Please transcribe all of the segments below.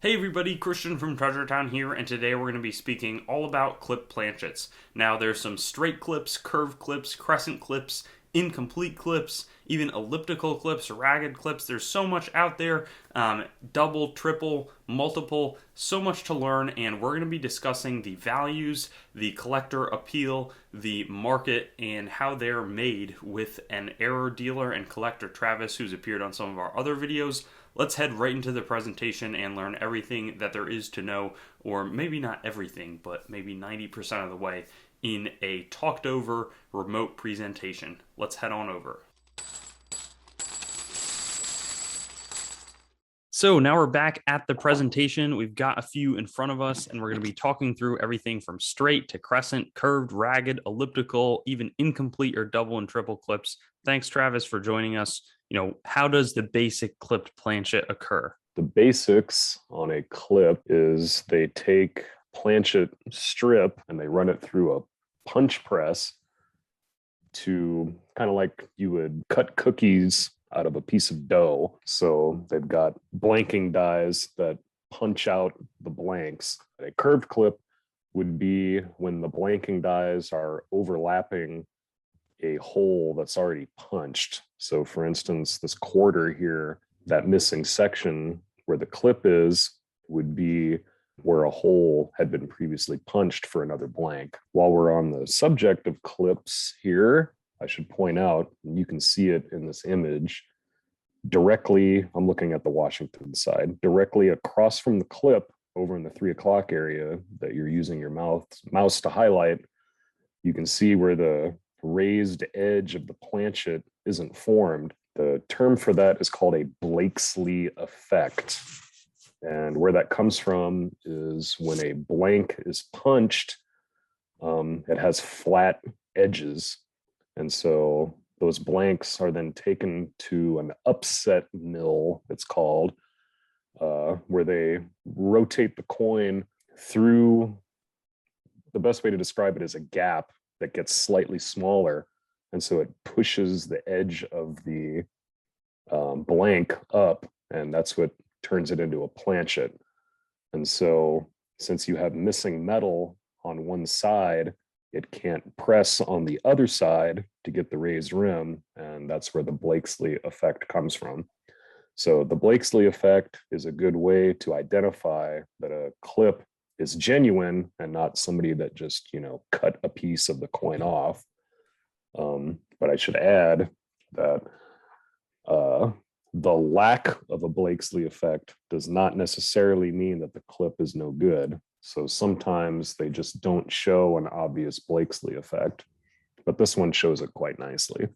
Hey everybody, Christian from Treasure Town here, and today we're going to be speaking all about clip planchets. Now, there's some straight clips, curved clips, crescent clips, incomplete clips, even elliptical clips, ragged clips. There's so much out there, double, triple, multiple, so much to learn, and we're going to be discussing the values, the collector appeal, the market, and how they're made with an error dealer and collector Travis, who's appeared on some of our other videos. Let's head right into the presentation and learn everything that there is to know, or maybe not everything, but maybe 90% of the way in a talked over remote presentation. Let's head on over. So now we're back at the presentation. We've got a few in front of us, and we're going to be talking through everything from straight to crescent, curved, ragged, elliptical, even incomplete or double and triple clips. Thanks, Travis, for joining us. How does the basic clipped planchet occur? The basics on a clip is they take planchet strip and they run it through a punch press to kind of like you would cut cookies out of a piece of dough. So they've got blanking dies that punch out the blanks. A curved clip would be when the blanking dies are overlapping a hole that's already punched. So for instance, this quarter here, that missing section where the clip is would be where a hole had been previously punched for another blank. While we're on the subject of clips here, I should point out, and you can see it in this image, directly, I'm looking at the Washington side, directly across from the clip over in the 3 o'clock area that you're using your mouse to highlight, you can see where the raised edge of the planchet isn't formed. The term for that is called a Blakesley effect. And where that comes from is when a blank is punched, it has flat edges. And so those blanks are then taken to an upset mill, it's called, where they rotate the coin through, the best way to describe it is a gap that gets slightly smaller. And so it pushes the edge of the blank up, and that's what turns it into a planchet. And so since you have missing metal on one side, it can't press on the other side to get the raised rim, and that's where the Blakesley effect comes from. So the Blakesley effect is a good way to identify that a clip is genuine and not somebody that just, cut a piece of the coin off. But I should add that the lack of a Blakesley effect does not necessarily mean that the clip is no good. So sometimes they just don't show an obvious Blakesley effect, but this one shows it quite nicely.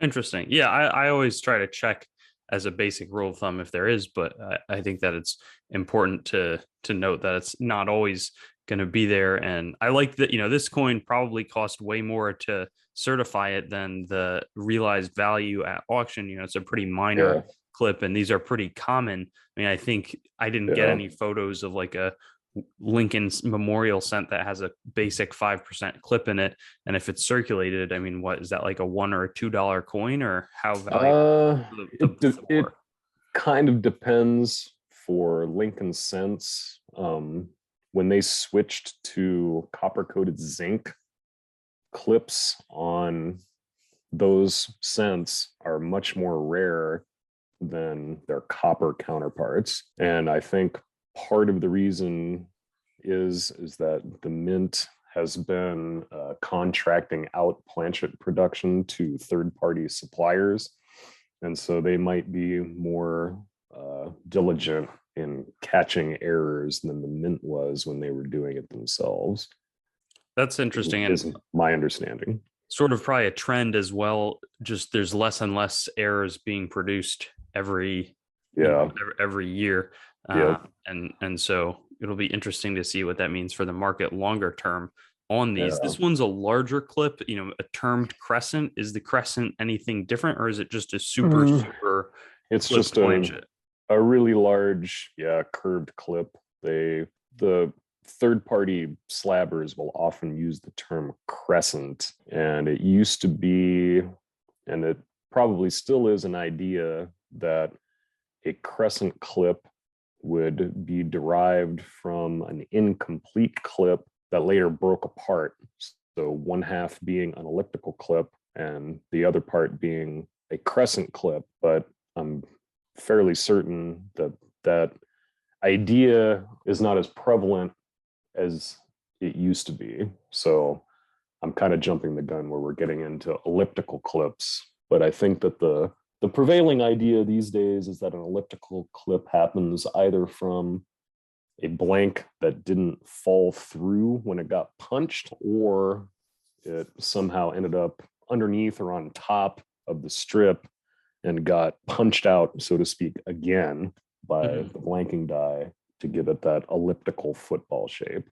Interesting. Yeah, I always try to check as a basic rule of thumb if there is, but I think that it's important to note that it's not always going to be there. And I like that, this coin probably cost way more to certify it than the realized value at auction. It's a pretty minor Yeah, clip, and these are pretty common. I mean, I think I didn't get yeah. any photos of like a Lincoln's memorial cent that has a basic 5% clip in it. And if it's circulated, I mean, what is that, like a $1 or $2 coin, or how valuable It kind of depends for Lincoln cents. When they switched to copper coated zinc, clips on those cents are much more rare than their copper counterparts. And I think part of the reason is that the mint has been contracting out planchet production to third-party suppliers. And so they might be more diligent in catching errors than the mint was when they were doing it themselves, That's interesting, and is my understanding. sort of probably a trend as well. Just there's less and less errors being produced Yeah, every year, yeah. and so it'll be interesting to see what that means for the market longer term on these. Yeah. This one's a larger clip, a termed crescent. Is the crescent anything different, or is it just a super It's clipped just planchet? a really large, curved clip. The third party slabbers will often use the term crescent, and it used to be, and it probably still is, an idea that a crescent clip would be derived from an incomplete clip that later broke apart. So one half being an elliptical clip and the other part being a crescent clip. But I'm fairly certain that that idea is not as prevalent as it used to be. So I'm kind of jumping the gun where we're getting into elliptical clips. But I think that the prevailing idea these days is that an elliptical clip happens either from a blank that didn't fall through when it got punched, or it somehow ended up underneath or on top of the strip and got punched out, so to speak, again by the blanking die to give it that elliptical football shape.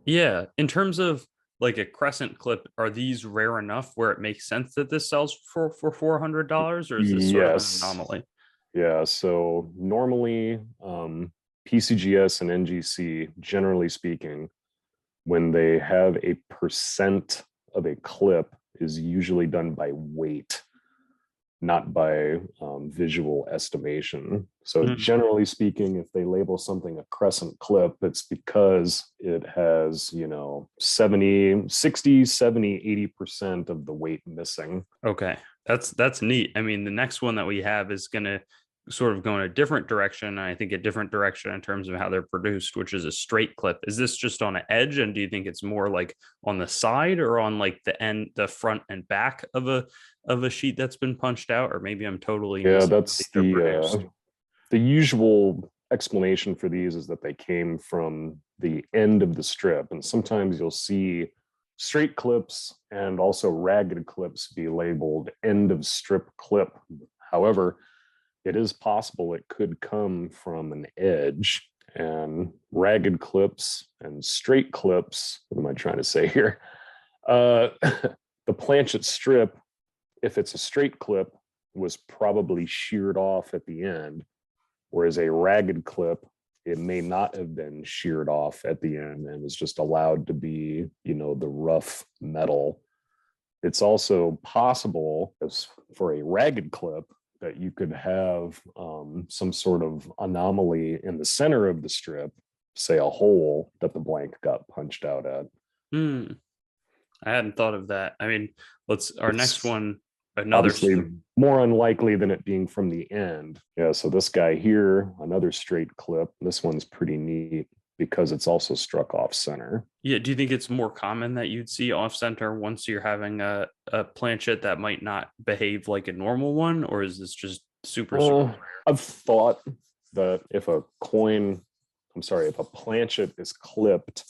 Yeah. In terms of like a crescent clip, are these rare enough where it makes sense that this sells for $400, or is this sort of an Yes. anomaly? Yeah. So normally, PCGS and NGC, generally speaking, when they have a percent of a clip, is usually done by weight, not by visual estimation. So Mm. generally speaking, if they label something a crescent clip, it's because it has, 70, 60, 70, 80% of the weight missing. Okay. That's neat. I mean, the next one that we have is going to sort of go in a different direction. I think a different direction in terms of how they're produced, which is a straight clip. Is this just on an edge, and do you think it's more like on the side or on like the end, the front and back of a sheet that's been punched out? Or maybe I'm totally Yeah, missing how that's these are produced. the usual explanation for these is that they came from the end of the strip. And sometimes you'll see straight clips and also ragged clips be labeled end of strip clip. However, it is possible it could come from an edge, and ragged clips and straight clips. What am I trying to say here? The planchet strip, if it's a straight clip, was probably sheared off at the end, whereas a ragged clip, it may not have been sheared off at the end and was just allowed to be, the rough metal. It's also possible, as for a ragged clip, that you could have some sort of anomaly in the center of the strip, say a hole that the blank got punched out at. Hmm. I hadn't thought of that. I mean, our next It's one, another. obviously more unlikely than it being from the end. Yeah, so this guy here, another straight clip. This one's pretty neat because it's also struck off center. Yeah, do you think it's more common that you'd see off center once you're having a planchet that might not behave like a normal one, or is this just super Uh, I've thought that if a coin, I'm sorry, if a planchet is clipped,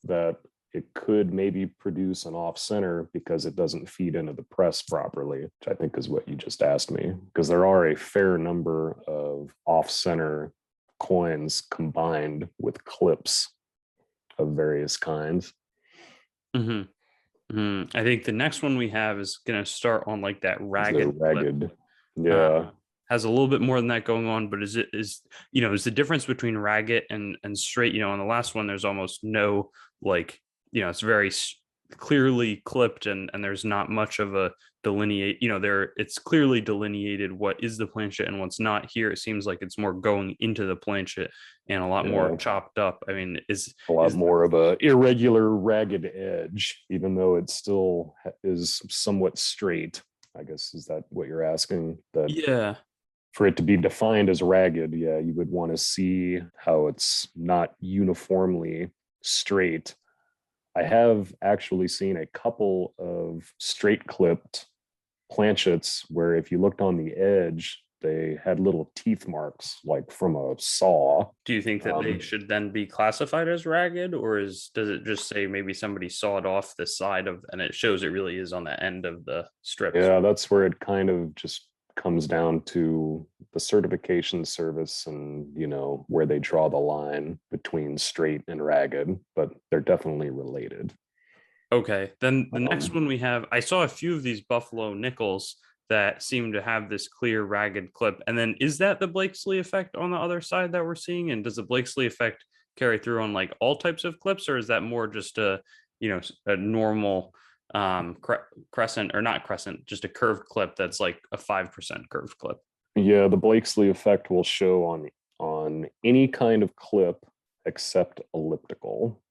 that it could maybe produce an off center because it doesn't feed into the press properly, which I think is what you just asked me. Because there are a fair number of off center coins combined with clips of various kinds. hmm I think the next one we have is going to start on like that They're ragged clip. ragged. Yeah. Uh, has a little bit more than that going on, but is the difference between ragged and straight? On the last one, there's almost no like, it's very clearly clipped, and there's not much of a delineate. There it's clearly delineated what is the planchet and what's not. Here it seems like it's more going into the planchet and a lot more Yeah. chopped up. I mean, A lot is more of a irregular ragged edge, even though it still is somewhat straight. I guess, is that what you're asking? That yeah. for it to be defined as ragged, yeah, you would want to see how it's not uniformly straight. I have actually seen a couple of straight clipped planchets where if you looked on the edge, they had little teeth marks like from a saw. Do you think that they Um, should then be classified as ragged, or does it just say maybe somebody sawed off the side of, and it shows it really is on the end of the strips? yeah, that's where it kind of just comes down to the certification service and, where they draw the line between straight and ragged, but they're definitely related. Okay, then the next Um, one we have, I saw a few of these Buffalo nickels that seem to have this clear ragged clip. And then is that the Blakesley effect on the other side that we're seeing? And does the Blakesley effect carry through on like all types of clips, or is that more just a normal crescent, or not crescent, just a curved clip that's like a 5% curved clip? yeah, the Blakesley effect will show on on any kind of clip except elliptical.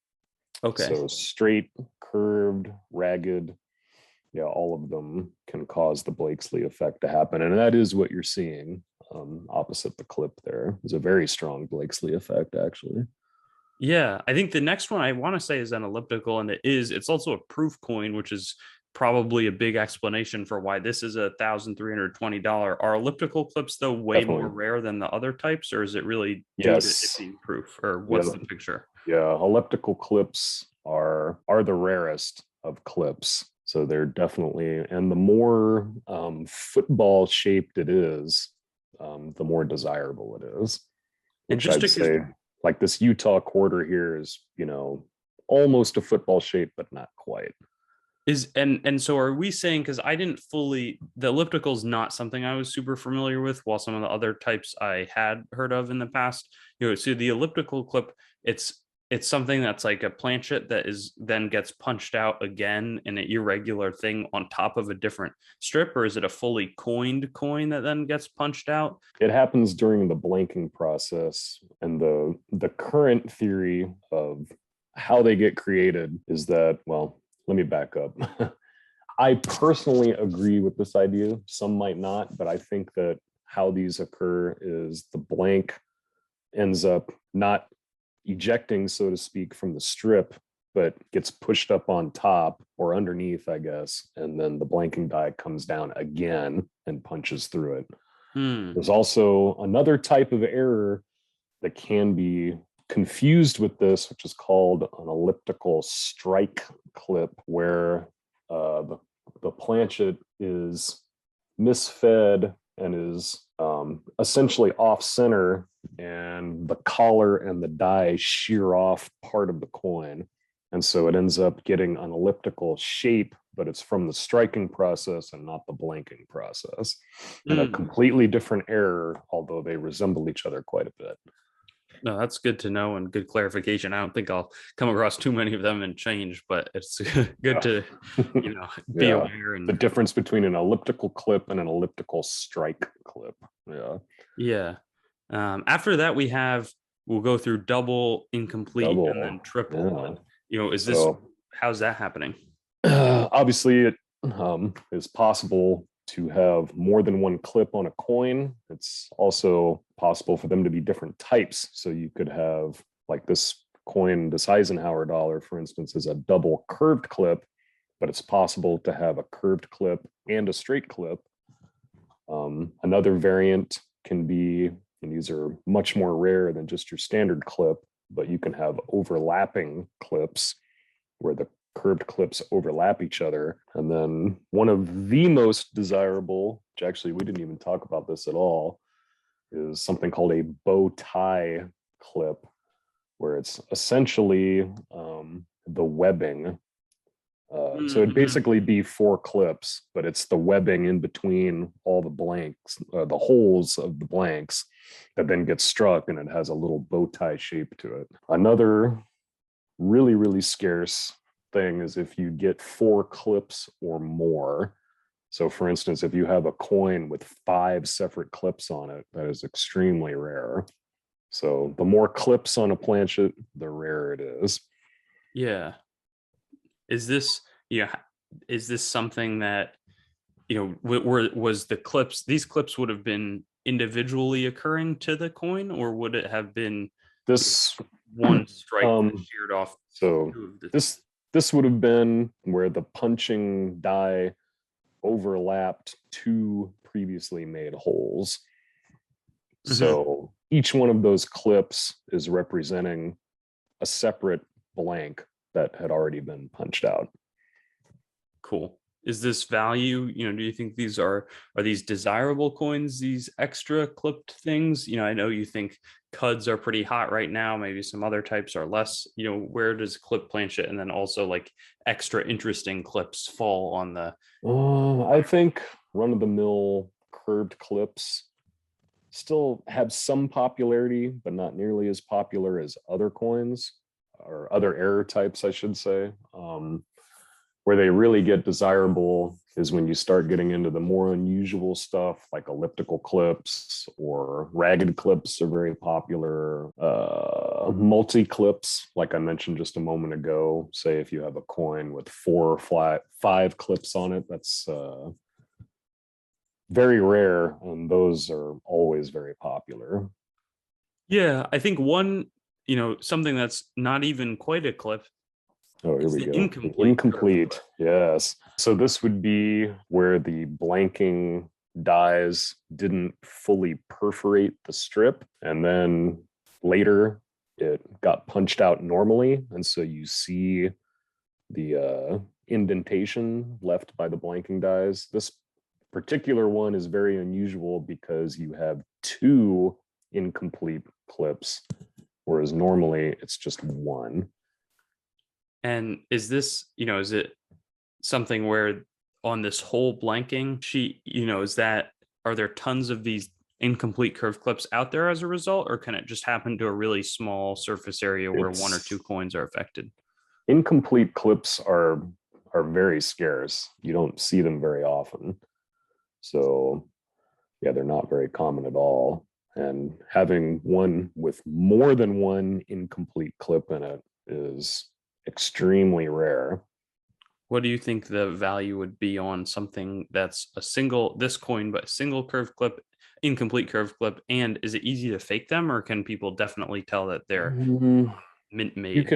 Okay. So straight, curved, ragged, yeah, all of them can cause the Blakesley effect to happen. And that is what you're seeing opposite the clip there. It's a very strong Blakesley effect, actually. Yeah, I think the next one I want to say is an elliptical, and it's also a proof coin, which is probably a big explanation for why this is $1,320. Are elliptical clips though way more Definitely. rare than the other types, or is it really due to it Yes. being proof, or what's Yeah. the picture? Yeah. Elliptical clips are the rarest of clips. So they're definitely, and the more football shaped it is, the more desirable it is, And which just I'd to say like this Utah quarter here is, almost a football shape, but not quite. is and so are we saying, because I didn't fully, the elliptical is not something I was super familiar with, while some of the other types I had heard of in the past. So the elliptical clip, it's something that's like a planchet that is then gets punched out again in an irregular thing on top of a different strip, or is it a fully coined coin that then gets punched out? It happens during the blanking process, and the current theory of how they get created is that, well, let me back up. I personally agree with this idea. Some might not, but I think that how these occur is the blank ends up not ejecting, so to speak, from the strip, but gets pushed up on top or underneath, I guess. And then the blanking die comes down again and punches through it. Hmm. There's also another type of error that can be confused with this, which is called an elliptical strike clip, where the planchet is misfed and is essentially off center, and the collar and the die shear off part of the coin. And so it ends up getting an elliptical shape, but it's from the striking process and not the blanking process. And a Hmm. completely different error, although they resemble each other quite a bit. No, that's good to know and good clarification. I don't think I'll come across too many of them and change, but it's good Yeah. to, be Yeah. aware. The And difference between an elliptical clip and an elliptical strike clip. Yeah. yeah. After that, we'll go through double, incomplete, and then Double. triple. Yeah. And, how's that happening? Obviously, it is possible to have more than one clip on a coin. It's also possible for them to be different types. So you could have, like this coin, this Eisenhower dollar, for instance, is a double curved clip, but it's possible to have a curved clip and a straight clip. Another variant can be, and these are much more rare than just your standard clip, but you can have overlapping clips where the curved clips overlap each other. And then one of the most desirable, which actually we didn't even talk about this at all, is something called a bow tie clip, where it's essentially the webbing. So it'd Mm-hmm. basically be four clips, but it's the webbing in between all the blanks, the holes of the blanks, that then gets struck, and it has a little bow tie shape to it. Another really, really scarce thing is if you get four clips or more. So, for instance, if you have a coin with five separate clips on it, that is extremely rare. So, the more clips on a planchet, the rarer it is. Yeah. Is this, yeah, is this something that, was the clips, these clips would have been individually occurring to the coin, or would it have been This, one strike that um, sheared off so two of the? this would have been where the punching die overlapped two previously made holes. Mhm. So each one of those clips is representing a separate blank that had already been punched out. Cool. Is this value, do you think are these desirable coins, these extra clipped things? I know you think cuds are pretty hot right now, maybe some other types are less. Where does clip planchet and then also like extra interesting clips fall on the? I think run of the mill curved clips still have some popularity, but not nearly as popular as other coins or other error types, I should say. Where they really get desirable is when you start getting into the more unusual stuff like elliptical clips, or ragged clips are very popular. Multi clips, like I mentioned just a moment ago, say if you have a coin with 5 clips on it, that's very rare, and those are always very popular. Yeah, I think one, something that's not even quite a clip Oh, here is we the go. The incomplete curve incomplete. clip. Yes. So this would be where the blanking dies didn't fully perforate the strip, and then later it got punched out normally. And so you see the indentation left by the blanking dies. This particular one is very unusual because you have 2 incomplete clips, whereas normally it's just 1. And is this, is it something where on this whole blanking sheet, are there tons of these incomplete curve clips out there as a result, or can it just happen to a really small surface area where 1 or 2 It's coins are affected? incomplete clips are very scarce. You don't see them very often. So yeah, they're not very common at all. And having one with more than one incomplete clip in it is extremely rare. What do you think the value would be on something that's this coin, but a single curve clip, incomplete curve clip? And is it easy to fake them, or can people definitely tell that they're Mhm. mint You made?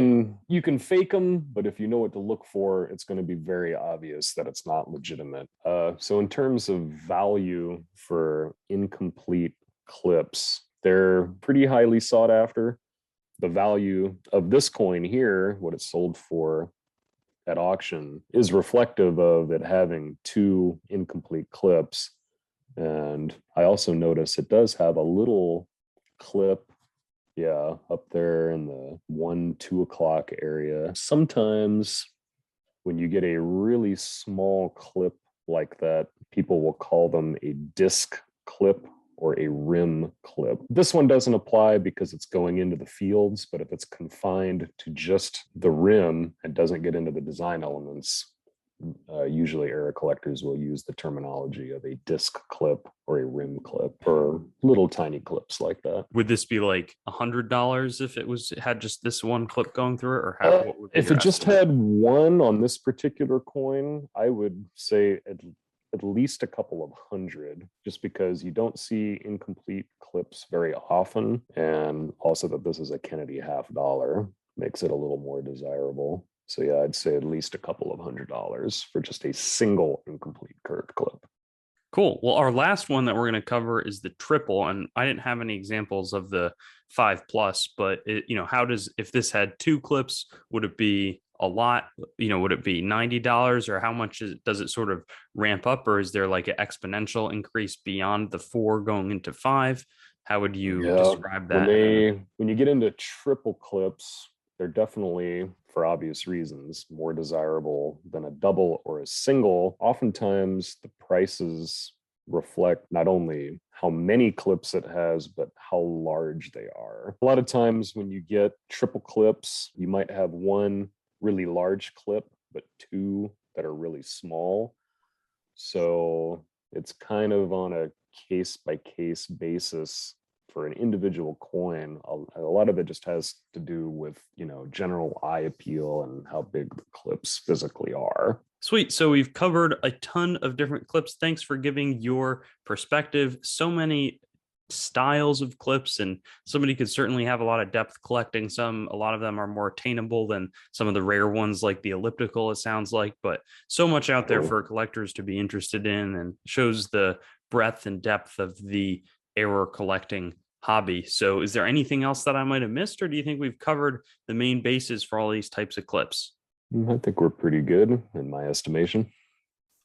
can fake them, but if you know what to look for, it's going to be very obvious that it's not legitimate. So in terms of value for incomplete clips, they're pretty highly sought after. The value of this coin here, what it's sold for at auction, is reflective of it having 2 incomplete clips. And I also notice it does have a little clip, yeah, up there in the 1, 2 o'clock area. Sometimes when you get a really small clip like that, people will call them a disc clip or a rim clip. This one doesn't apply because it's going into the fields, but if it's confined to just the rim and doesn't get into the design elements, usually error collectors will use the terminology of a disc clip or a rim clip for little tiny clips like that. Would this be like $100 if had just this one clip going through it, or what would be If your it just estimate? had one on this particular coin, I would say at least a couple of hundred, just because you don't see incomplete clips very often. And also that this is a Kennedy $50 makes it a little more desirable. So yeah, I'd say at least a couple of $100 for just a single incomplete curved clip. Cool. Well, our last one that we're going to cover is the triple, and I didn't have any examples of the 5+, but if this had 2 clips, would it be a lot? Would it be $90, or how much does it sort of ramp up, or is there like an exponential increase beyond the 4 going into 5? How would you Yeah, describe when that? you get into triple clips, they're definitely, for obvious reasons, more desirable than a double or a single. Oftentimes, the prices reflect not only how many clips it has, but how large they are. A lot of times, when you get triple clips, you might have one really large clip, but 2 that are really small. So it's kind of on a case by case basis for an individual coin. A lot of it just has to do with, general eye appeal and how big the clips physically are. Sweet. So we've covered a ton of different clips. Thanks for giving your perspective. So many styles of clips, and somebody could certainly have a lot of depth collecting some. A lot of them are more attainable than some of the rare ones like the elliptical, it sounds like, but so much out there for collectors to be interested in, and shows the breadth and depth of the error collecting hobby. So is there anything else that I might have missed, or do you think we've covered the main bases for all these types of clips? I think we're pretty good in my estimation.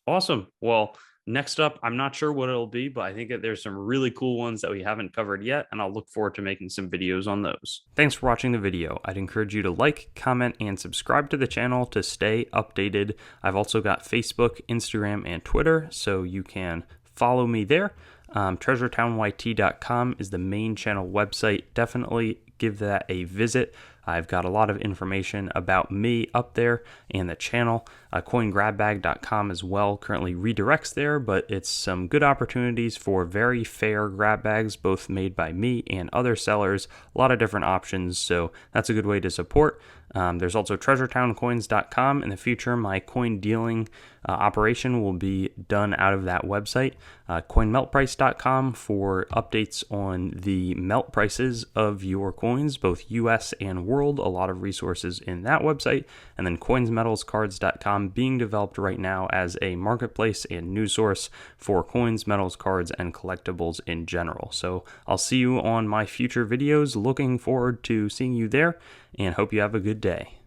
Awesome. Well, next up, I'm not sure what it'll be, but I think that there's some really cool ones that we haven't covered yet, and I'll look forward to making some videos on those. Thanks for watching the video. I'd encourage you to like, comment, and subscribe to the channel to stay updated. I've also got Facebook, Instagram, and Twitter, so you can follow me there. TreasureTownYT.com is the main channel website. Definitely give that a visit. I've got a lot of information about me up there and the channel. Coingrabbag.com as well currently redirects there, but it's some good opportunities for very fair grab bags, both made by me and other sellers. A lot of different options, so that's a good way to support. There's also treasuretowncoins.com. In the future, my coin dealing operation will be done out of that website. Coinmeltprice.com for updates on the melt prices of your coins, both US and world. A lot of resources in that website. And then coinsmetalscards.com being developed right now as a marketplace and news source for coins, metals, cards, and collectibles in general. So I'll see you on my future videos. Looking forward to seeing you there, and hope you have a good day.